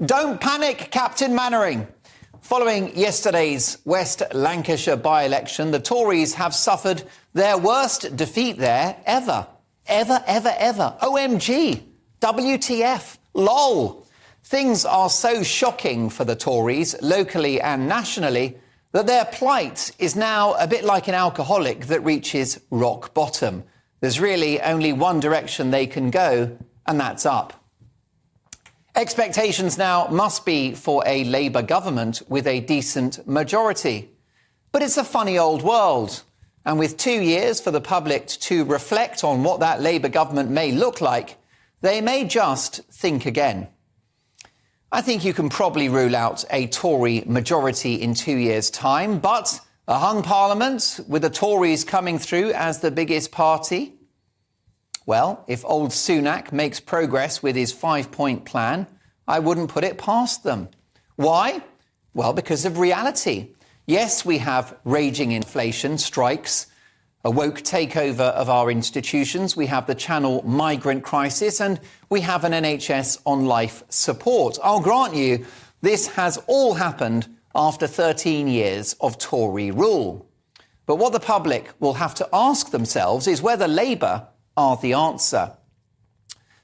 Don't panic, Captain Mannering. Following yesterday's West Lancashire by-election, the Tories have suffered their worst defeat there ever. Ever. OMG. WTF. LOL. Things are so shocking for the Tories, locally and nationally, that their plight is now a bit like an alcoholic that reaches rock bottom. There's really only one direction they can go, and that's up. Expectations now must be for a Labour government with a decent majority. But it's a funny old world. And with 2 years for the public to reflect on what that Labour government may look like, they may just think again. I think you can probably rule out a Tory majority in 2 years' time, but a hung parliament with the Tories coming through as the biggest party? Well, if old Sunak makes progress with his 5-point plan, I wouldn't put it past them. Why? Well, because of reality. Yes, we have raging inflation, strikes, a woke takeover of our institutions, we have the Channel migrant crisis, and we have an NHS on life support. I'll grant you, this has all happened after 13 years of Tory rule. But what the public will have to ask themselves is whether Labour are the answer.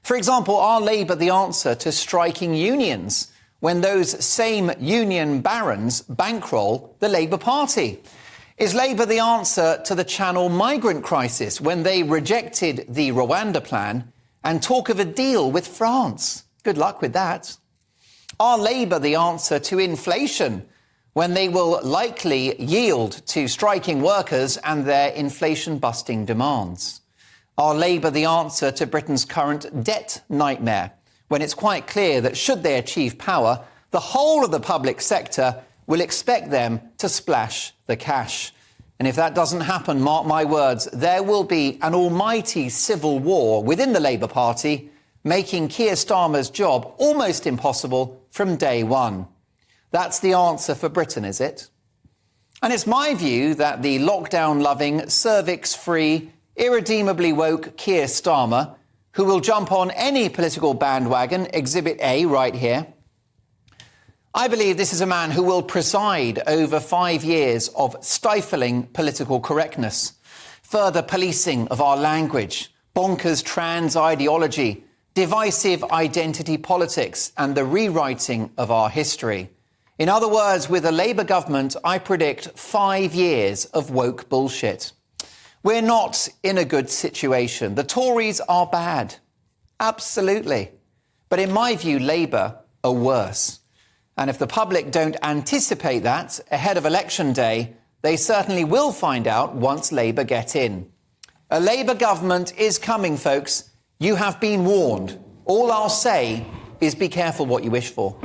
For example, are Labour the answer to striking unions when those same union barons bankroll the Labour Party? Is Labour the answer to the Channel migrant crisis when they rejected the Rwanda plan and talk of a deal with France? Good luck with that. Are Labour the answer to inflation when they will likely yield to striking workers and their inflation-busting demands? Are Labour the answer to Britain's current debt nightmare, when it's quite clear that should they achieve power, the whole of the public sector will expect them to splash the cash? And if that doesn't happen, mark my words, there will be an almighty civil war within the Labour Party, making Keir Starmer's job almost impossible from day one. That's the answer for Britain, is it? And it's my view that the lockdown-loving, cervix-free, irredeemably woke Keir Starmer, who will jump on any political bandwagon, Exhibit A right here. I believe this is a man who will preside over 5 years of stifling political correctness, further policing of our language, bonkers trans ideology, divisive identity politics, and the rewriting of our history. In other words, with a Labour government, I predict 5 years of woke bullshit. We're not in a good situation. The Tories are bad. Absolutely. But in my view, Labour are worse. And if the public don't anticipate that ahead of election day, they certainly will find out once Labour get in. A Labour government is coming, folks. You have been warned. All I'll say is be careful what you wish for.